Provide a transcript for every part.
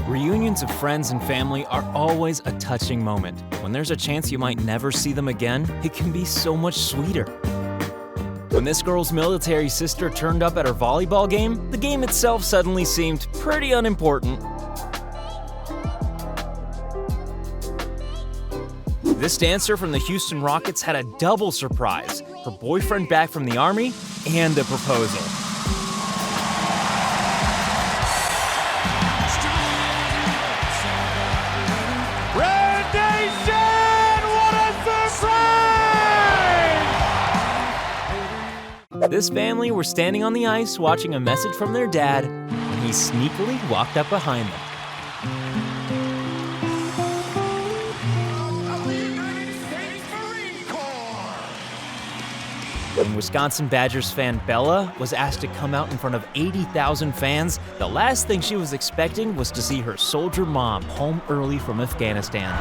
Reunions of friends and family are always a touching moment. When there's a chance you might never see them again, it can be so much sweeter. When this girl's military sister turned up at her volleyball game, the game itself suddenly seemed pretty unimportant. This dancer from the Houston Rockets had a double surprise: her boyfriend back from the army and a proposal. This family were standing on the ice watching a message from their dad when he sneakily walked up behind them. When Wisconsin Badgers fan Bella was asked to come out in front of 80,000 fans, the last thing she was expecting was to see her soldier mom home early from Afghanistan.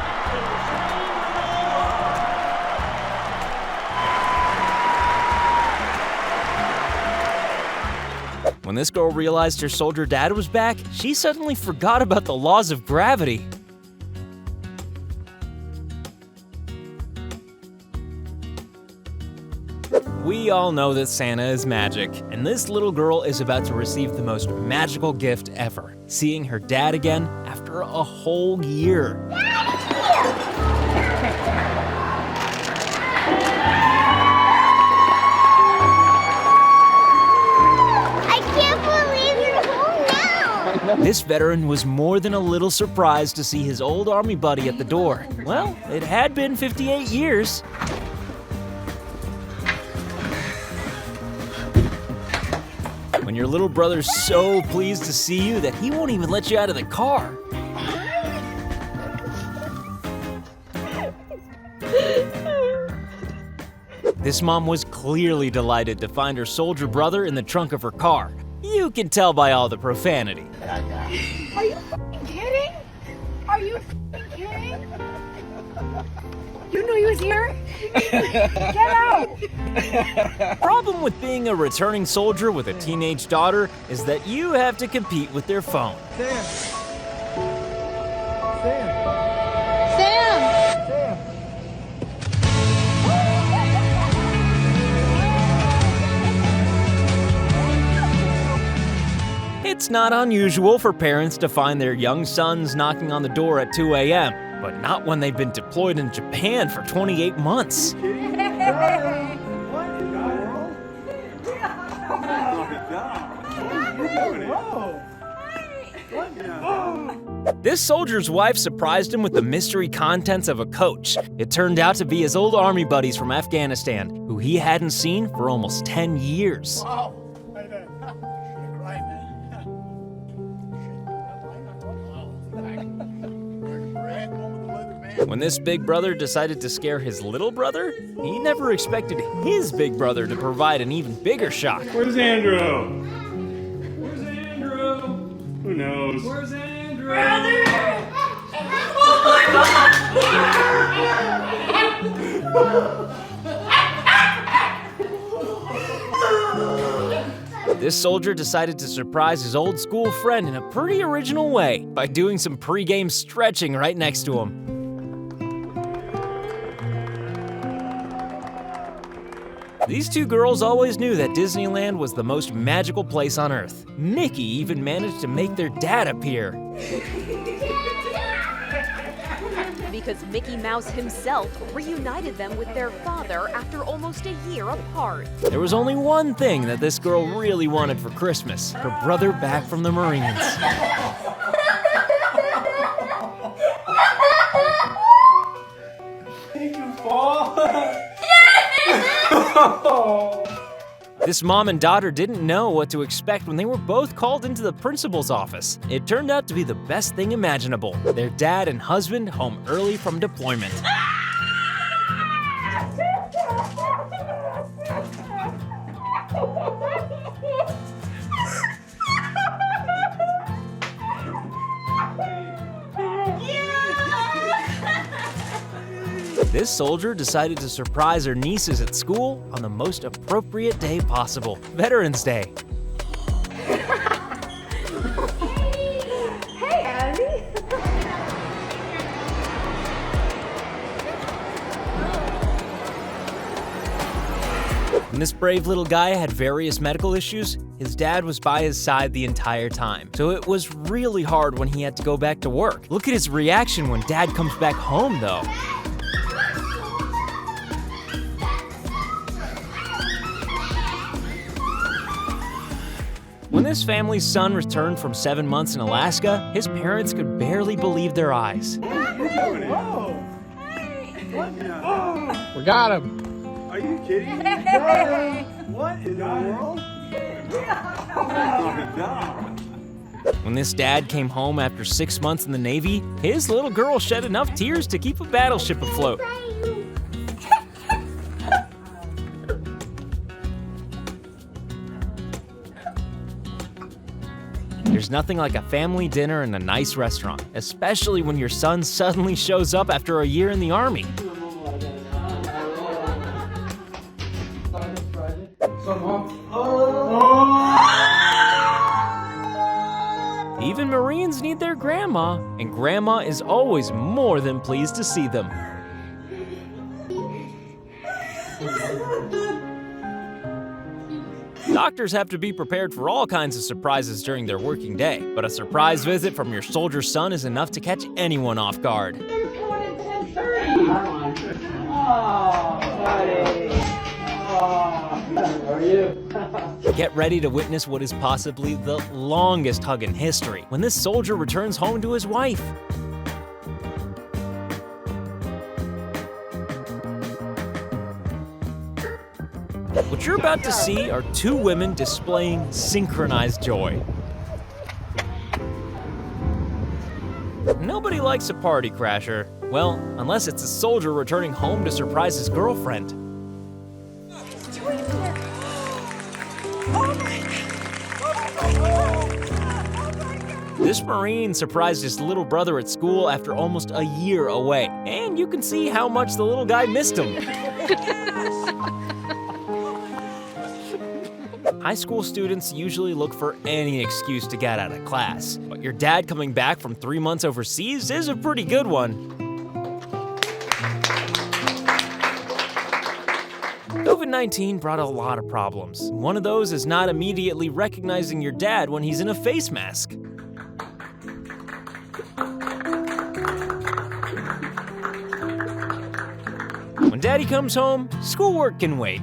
When this girl realized her soldier dad was back, she suddenly forgot about the laws of gravity. We all know that Santa is magic, and this little girl is about to receive the most magical gift ever: seeing her dad again after a whole year. This veteran was more than a little surprised to see his old army buddy at the door. Well, it had been 58 years. When your little brother's so pleased to see you that he won't even let you out of the car. This mom was clearly delighted to find her soldier brother in the trunk of her car. You can tell by all the profanity. Are you f***ing kidding? Are you f***ing kidding? You knew he was here? Get out! Problem with being a returning soldier with a teenage daughter is that you have to compete with their phone. Sam! It's not unusual for parents to find their young sons knocking on the door at 2 a.m., but not when they've been deployed in Japan for 28 months. This soldier's wife surprised him with the mystery contents of a coach. It turned out to be his old army buddies from Afghanistan, who he hadn't seen for almost 10 years. When this big brother decided to scare his little brother, he never expected his big brother to provide an even bigger shock. Where's Andrew? Where's Andrew? Who knows? Where's Andrew? Brother! Oh my God! This soldier decided to surprise his old school friend in a pretty original way by doing some pre-game stretching right next to him. These two girls always knew that Disneyland was the most magical place on Earth. Mickey even managed to make their dad appear. Because Mickey Mouse himself reunited them with their father after almost a year apart. There was only one thing that this girl really wanted for Christmas: her brother back from the Marines. Thank you, Paul. This mom and daughter didn't know what to expect when they were both called into the principal's office. It turned out to be the best thing imaginable: their dad and husband home early from deployment. This soldier decided to surprise her nieces at school on the most appropriate day possible: Veterans Day. Hey, Andy. When this brave little guy had various medical issues, his dad was by his side the entire time. So it was really hard when he had to go back to work. Look at his reaction when dad comes back home, though. When this family's son returned from 7 months in Alaska, his parents could barely believe their eyes. We got him. Are you kidding me? What in the world? When this dad came home after 6 months in the Navy, his little girl shed enough tears to keep a battleship afloat. There's nothing like a family dinner in a nice restaurant, especially when your son suddenly shows up after a year in the Army. Even Marines need their grandma, and grandma is always more than pleased to see them. Doctors have to be prepared for all kinds of surprises during their working day, but a surprise visit from your soldier son is enough to catch anyone off guard. Get ready to witness what is possibly the longest hug in history when this soldier returns home to his wife. What you're about to see are two women displaying synchronized joy. Nobody likes a party crasher. Well, unless it's a soldier returning home to surprise his girlfriend. This Marine surprised his little brother at school after almost a year away, and you can see how much the little guy missed him. High school students usually look for any excuse to get out of class, but your dad coming back from 3 months overseas is a pretty good one. COVID-19 brought a lot of problems. One of those is not immediately recognizing your dad when he's in a face mask. When daddy comes home, schoolwork can wait.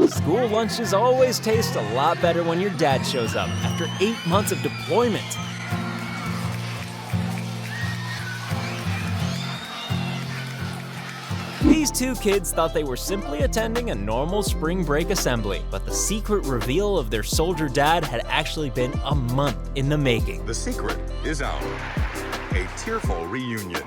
School lunches always taste a lot better when your dad shows up after 8 months of deployment. These two kids thought they were simply attending a normal spring break assembly, but the secret reveal of their soldier dad had actually been a month in the making. The secret is out. A tearful reunion.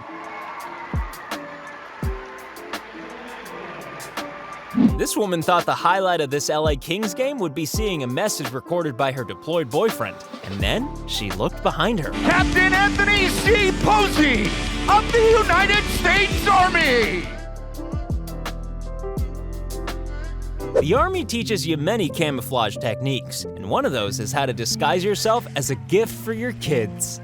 This woman thought the highlight of this LA Kings game would be seeing a message recorded by her deployed boyfriend. And then she looked behind her. Captain Anthony C. Posey of the United States Army! The Army teaches you many camouflage techniques, and one of those is how to disguise yourself as a gift for your kids.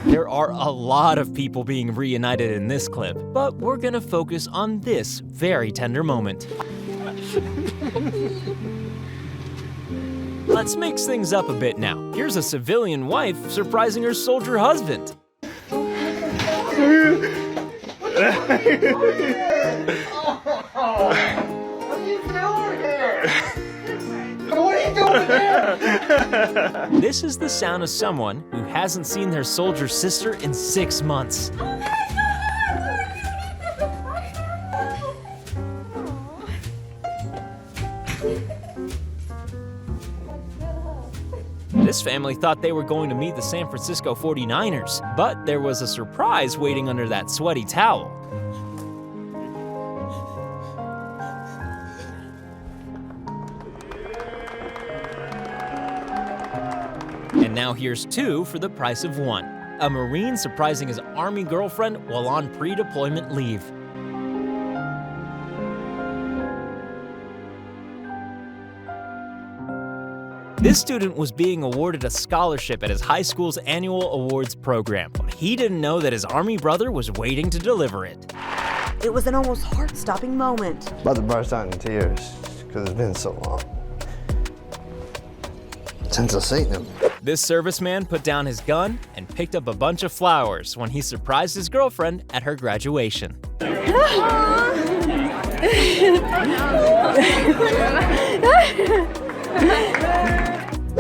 There are a lot of people being reunited in this clip, but we're gonna focus on this very tender moment. Let's mix things up a bit now. Here's a civilian wife surprising her soldier husband. This is the sound of someone who hasn't seen their soldier sister in 6 months. This family thought they were going to meet the San Francisco 49ers, but there was a surprise waiting under that sweaty towel. And now here's two for the price of one. A Marine surprising his Army girlfriend while on pre-deployment leave. This student was being awarded a scholarship at his high school's annual awards program, but he didn't know that his Army brother was waiting to deliver it. It was an almost heart-stopping moment. About to burst out in tears, because it's been so long since I've seen him. This serviceman put down his gun and picked up a bunch of flowers when he surprised his girlfriend at her graduation.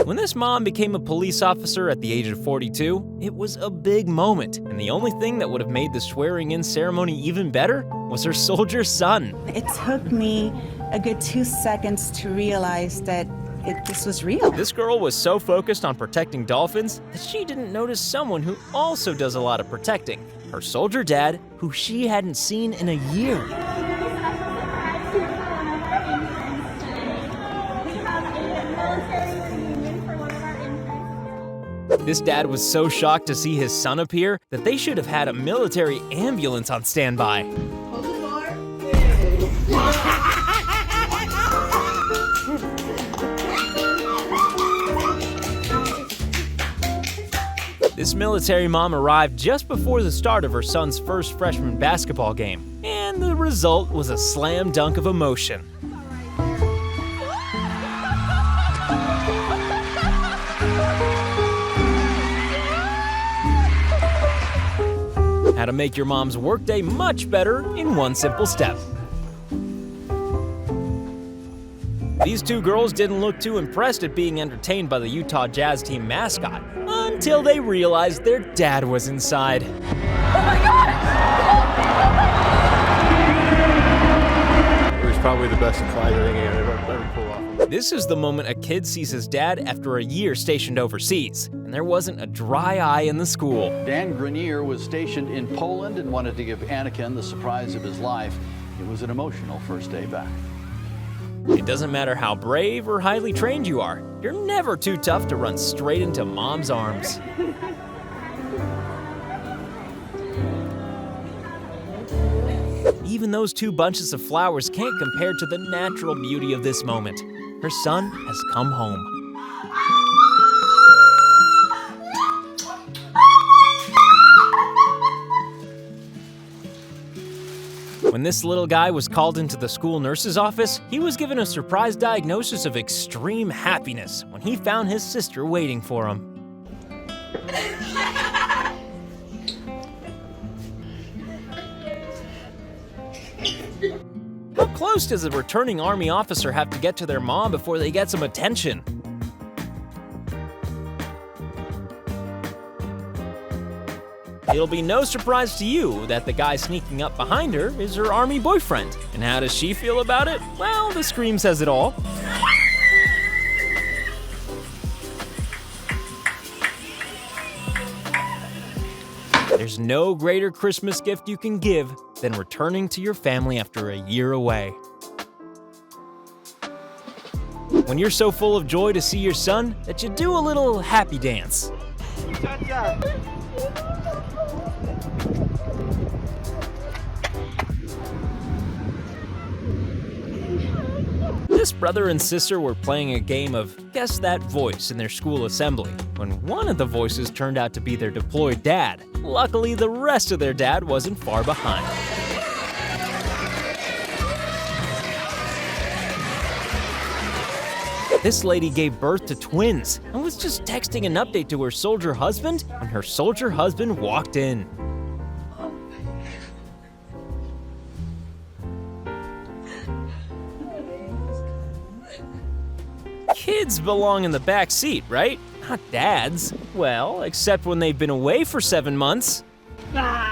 When this mom became a police officer at the age of 42, it was a big moment, and the only thing that would have made the swearing-in ceremony even better was her soldier son. It took me a good 2 seconds to realize that this was real. This girl was so focused on protecting dolphins that she didn't notice someone who also does a lot of protecting, her soldier dad, who she hadn't seen in a year. This dad was so shocked to see his son appear that they should have had a military ambulance on standby. This military mom arrived just before the start of her son's first freshman basketball game, and the result was a slam dunk of emotion. How to make your mom's workday much better in one simple step. These two girls didn't look too impressed at being entertained by the Utah Jazz team mascot until they realized their dad was inside. Oh my God! It was probably the best Clyde thing ever pulled off. This is the moment a kid sees his dad after a year stationed overseas, and there wasn't a dry eye in the school. Dan Grenier was stationed in Poland and wanted to give Anakin the surprise of his life. It was an emotional first day back. It doesn't matter how brave or highly trained you are, you're never too tough to run straight into mom's arms. Even those two bunches of flowers can't compare to the natural beauty of this moment. Her son has come home. When this little guy was called into the school nurse's office, he was given a surprise diagnosis of extreme happiness when he found his sister waiting for him. How close does a returning Army officer have to get to their mom before they get some attention? It'll be no surprise to you that the guy sneaking up behind her is her Army boyfriend. And how does she feel about it? Well, the scream says it all. There's no greater Christmas gift you can give than returning to your family after a year away. When you're so full of joy to see your son that you do a little happy dance. This brother and sister were playing a game of Guess That Voice in their school assembly, when one of the voices turned out to be their deployed dad. Luckily, the rest of their dad wasn't far behind. This lady gave birth to twins and was just texting an update to her soldier husband when her soldier husband walked in. Kids belong in the back seat, right? Not dads. Well, except when they've been away for 7 months. Daddy!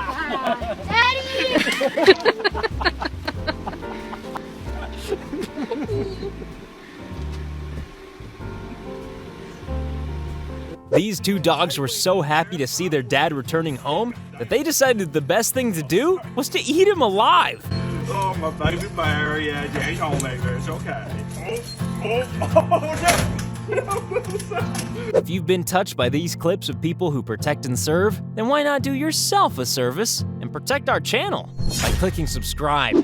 These two dogs were so happy to see their dad returning home that they decided the best thing to do was to eat him alive. Oh, my baby bear, yeah, he's on there, it's okay. Oh, no. If you've been touched by these clips of people who protect and serve, then why not do yourself a service and protect our channel by clicking subscribe?